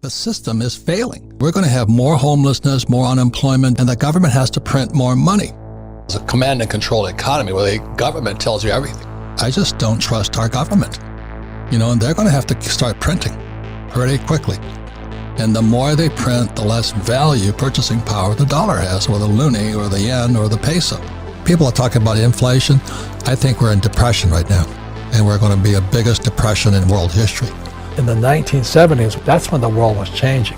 The system is failing. We're going to have more homelessness, more unemployment, and the government has to print more money. It's a command and control economy where the government tells you everything. I just don't trust our government. And they're going to have to start printing pretty quickly. And the more they print, the less value, purchasing power the dollar has, or the loonie, or the yen, or the peso. People are talking about inflation. I think we're in depression right now, and we're going to be the biggest depression in world history. In the 1970s, that's when the world was changing.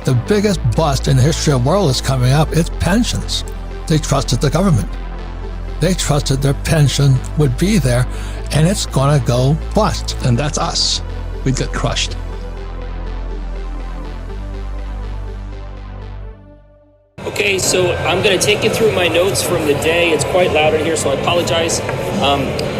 The biggest bust in the history of the world is coming up. It's pensions. They trusted the government. They trusted their pension would be there, and it's going to go bust. And that's us. We get crushed. Okay, so I'm going to take you through my notes from the day. It's quite loud in here, so I apologize.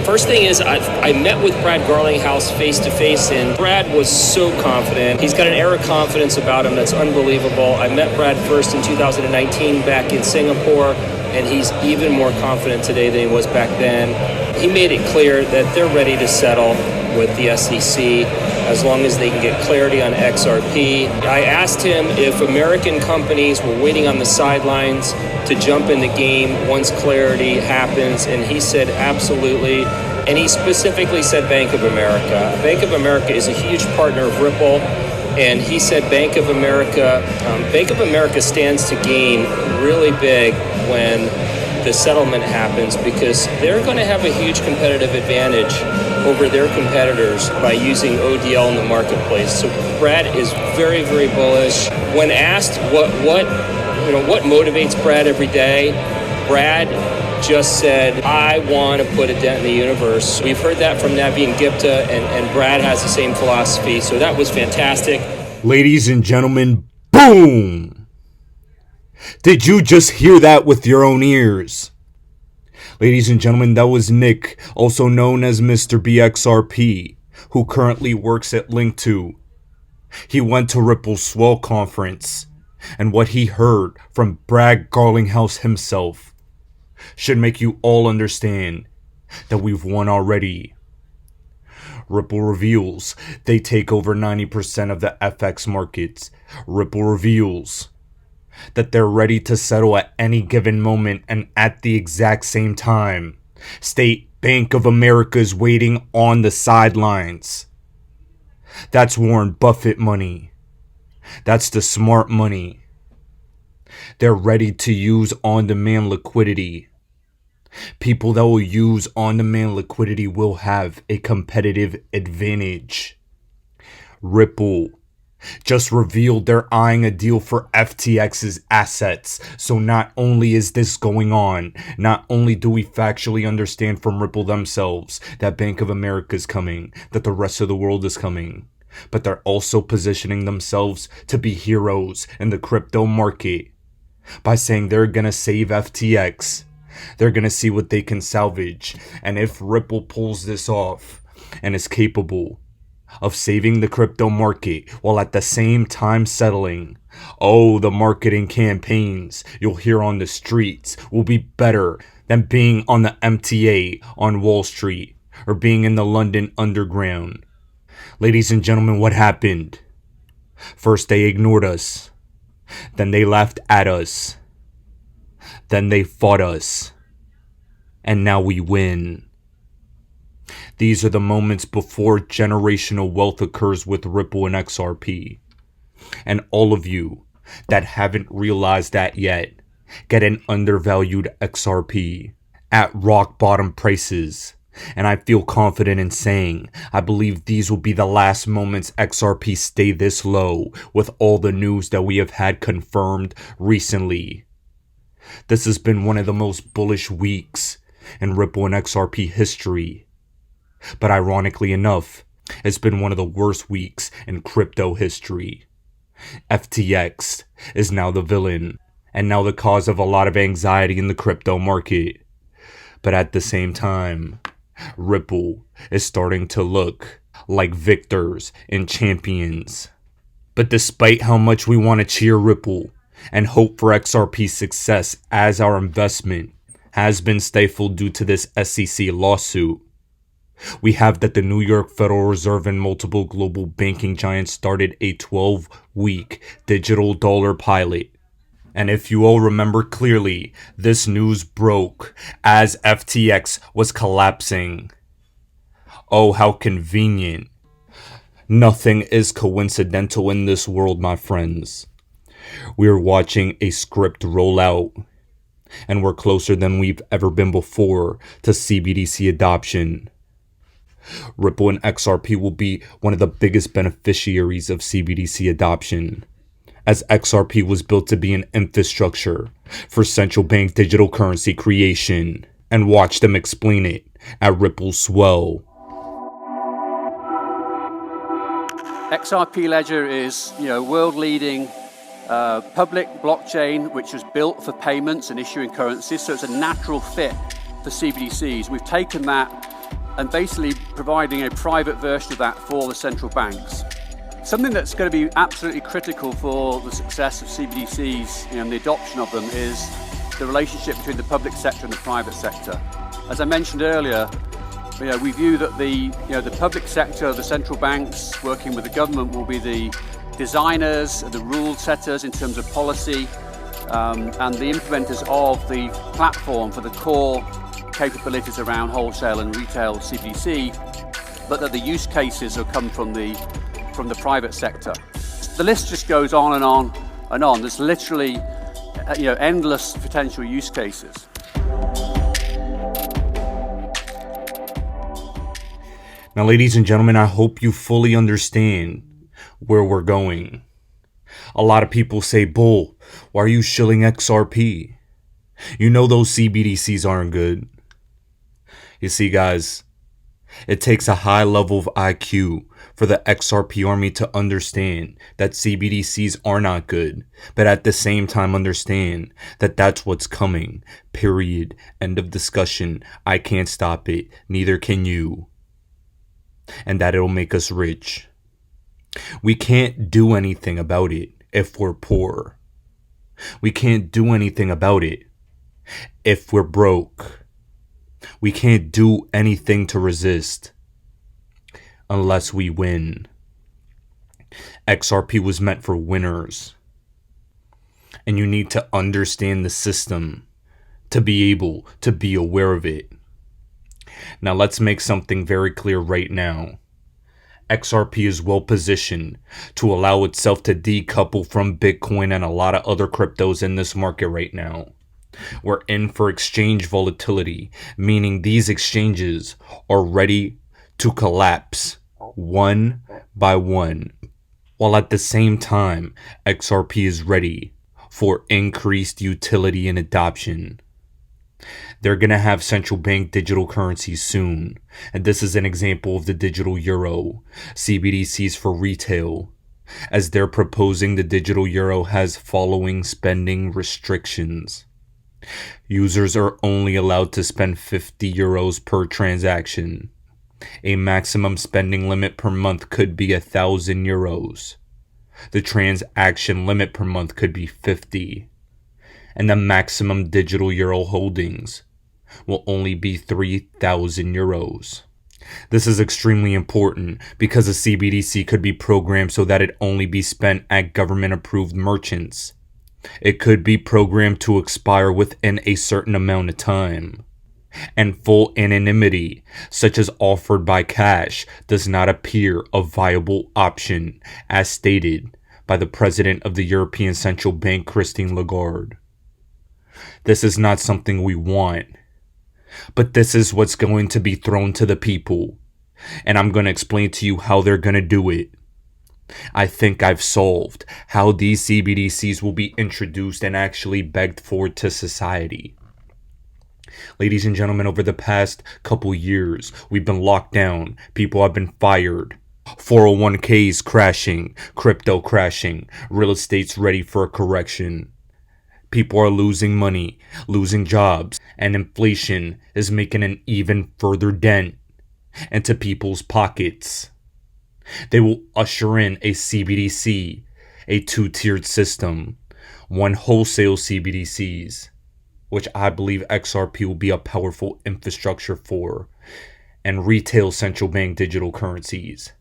First thing is, I met with Brad Garlinghouse face-to-face, and Brad was so confident. He's got an air of confidence about him that's unbelievable. I met Brad first in 2019 back in Singapore, and he's even more confident today than he was back then. He made it clear that they're ready to settle with the SEC as long as they can get clarity on XRP. I asked him if American companies were waiting on the sidelines to jump in the game once clarity happens, and he said absolutely. And he specifically said Bank of America. Bank of America is a huge partner of Ripple, and he said Bank of America stands to gain really big when the settlement happens, because they're going to have a huge competitive advantage over their competitors by using ODL in the marketplace. So Brad is very, very bullish. When asked what motivates Brad every day, Brad just said, I want to put a dent in the universe. We've heard that from Naveen Gupta, and Brad has the same philosophy. So that was fantastic. Ladies and gentlemen, boom! Did you just hear that with your own ears? Ladies and gentlemen, that was Nick, also known as Mr. BXRP, who currently works at Link2. He went to Ripple's Swell Conference, and what he heard from Brad Garlinghouse himself should make you all understand that we've won already. Ripple reveals they take over 90% of the FX markets. Ripple reveals that they're ready to settle at any given moment, and at the exact same time, State Bank of America is waiting on the sidelines. That's Warren Buffett money. That's the smart money. They're ready to use on-demand liquidity. People that will use on-demand liquidity will have a competitive advantage. Ripple just revealed they're eyeing a deal for FTX's assets. So not only is this going on, not only do we factually understand from Ripple themselves that Bank of America is coming, that the rest of the world is coming, but they're also positioning themselves to be heroes in the crypto market by saying they're gonna save FTX. They're gonna see what they can salvage. And if Ripple pulls this off and is capable of saving the crypto market while at the same time settling, the marketing campaigns you'll hear on the streets will be better than being on the MTA on Wall Street or being in the London Underground. Ladies and gentlemen, what happened? First they ignored us, then they laughed at us, then they fought us, and now we win. These are the moments before generational wealth occurs with Ripple and XRP. And all of you that haven't realized that yet, get an undervalued XRP at rock bottom prices. And I feel confident in saying, I believe these will be the last moments XRP stay this low with all the news that we have had confirmed recently. This has been one of the most bullish weeks in Ripple and XRP history. But ironically enough, it's been one of the worst weeks in crypto history. FTX is now the villain and now the cause of a lot of anxiety in the crypto market. But at the same time, Ripple is starting to look like victors and champions. But despite how much we want to cheer Ripple and hope for XRP's success as our investment has been stifled due to this SEC lawsuit, We have that the New York Federal Reserve and multiple global banking giants started a 12-week digital dollar pilot. And if you all remember clearly, this news broke as FTX was collapsing. Oh, how convenient. Nothing is coincidental in this world, my friends. We're watching a script roll out, and we're closer than we've ever been before to CBDC adoption. Ripple and XRP will be one of the biggest beneficiaries of CBDC adoption, as XRP was built to be an infrastructure for central bank digital currency creation. And watch them explain it at Ripple Swell. XRP Ledger is, world-leading public blockchain which was built for payments and issuing currencies, so it's a natural fit for CBDCs. We've taken that and basically providing a private version of that for the central banks. Something that's going to be absolutely critical for the success of CBDCs and the adoption of them is the relationship between the public sector and the private sector. As I mentioned earlier, we view that the public sector, the central banks working with the government, will be the designers, the rule setters in terms of policy, and the implementers of the platform for the core capabilities around wholesale and retail CBDC, but that the use cases will come from the private sector. The list just goes on and on and on. There's literally endless potential use cases. Now, ladies and gentlemen, I hope you fully understand where we're going. A lot of people say, Bull, why are you shilling XRP? You know those CBDCs aren't good. You see, guys, it takes a high level of IQ for the XRP army to understand that CBDCs are not good, but at the same time understand that that's what's coming. Period. End of discussion. I can't stop it. Neither can you. And that it'll make us rich. We can't do anything about it if we're poor. We can't do anything about it if we're broke. We can't do anything to resist unless we win. XRP was meant for winners. And you need to understand the system to be able to be aware of it. Now let's make something very clear right now. XRP is well positioned to allow itself to decouple from Bitcoin and a lot of other cryptos in this market right now. We're in for exchange volatility, meaning these exchanges are ready to collapse one by one, while at the same time, XRP is ready for increased utility and adoption. They're going to have central bank digital currencies soon, and this is an example of the digital euro, CBDCs for retail, as they're proposing the digital euro has following spending restrictions. Users are only allowed to spend 50 euros per transaction. A maximum spending limit per month could be 1,000 euros. The transaction limit per month could be 50. And the maximum digital euro holdings will only be 3,000 euros. This is extremely important because a CBDC could be programmed so that it only be spent at government-approved merchants. It could be programmed to expire within a certain amount of time. And full anonymity, such as offered by cash, does not appear a viable option, as stated by the President of the European Central Bank, Christine Lagarde. This is not something we want, but this is what's going to be thrown to the people, and I'm going to explain to you how they're going to do it. I think I've solved how these CBDCs will be introduced and actually begged forward to society. Ladies and gentlemen, over the past couple years, we've been locked down. People have been fired. 401ks crashing, crypto crashing, real estate's ready for a correction. People are losing money, losing jobs, and inflation is making an even further dent into people's pockets. They will usher in a CBDC, a two-tiered system, one wholesale CBDCs, which I believe XRP will be a powerful infrastructure for, and retail central bank digital currencies.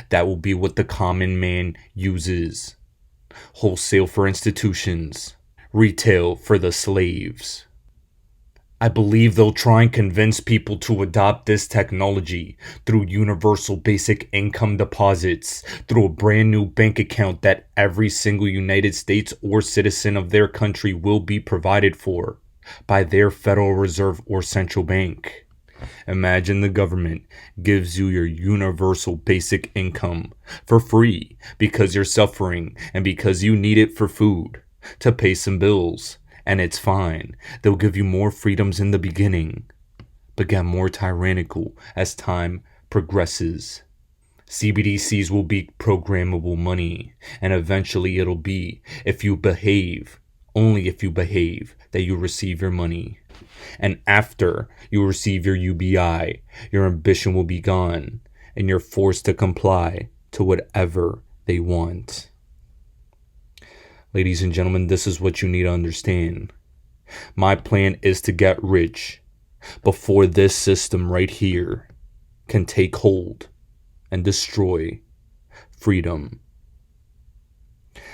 That will be what the common man uses. Wholesale for institutions, retail for the slaves. I believe they'll try and convince people to adopt this technology through universal basic income deposits, through a brand new bank account that every single United States or citizen of their country will be provided for by their Federal Reserve or central bank. Imagine the government gives you your universal basic income for free because you're suffering and because you need it for food, to pay some bills. And it's fine. They'll give you more freedoms in the beginning, but get more tyrannical as time progresses. CBDCs will be programmable money, and eventually it'll be, if you behave, only if you behave, that you receive your money. And after you receive your UBI, your ambition will be gone, and you're forced to comply to whatever they want. Ladies and gentlemen, this is what you need to understand. My plan is to get rich before this system right here can take hold and destroy freedom.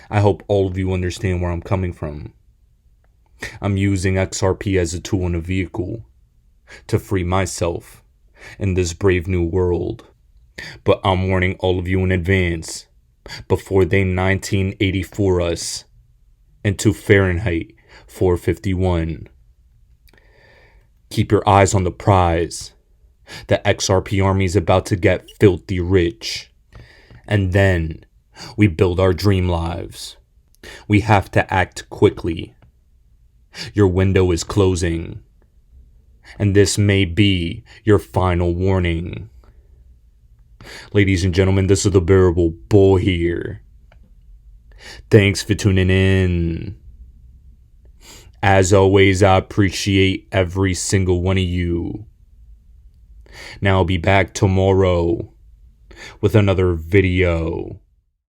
I hope all of you understand where I'm coming from. I'm using XRP as a tool and a vehicle to free myself in this brave new world. But I'm warning all of you in advance, before they 1984 us into Fahrenheit 451. Keep your eyes on the prize. The XRP army is about to get filthy rich. And then we build our dream lives. We have to act quickly. Your window is closing. And this may be your final warning. Ladies and gentlemen, this is the Bearable Bull here. Thanks for tuning in. As always, I appreciate every single one of you. Now I'll be back tomorrow with another video.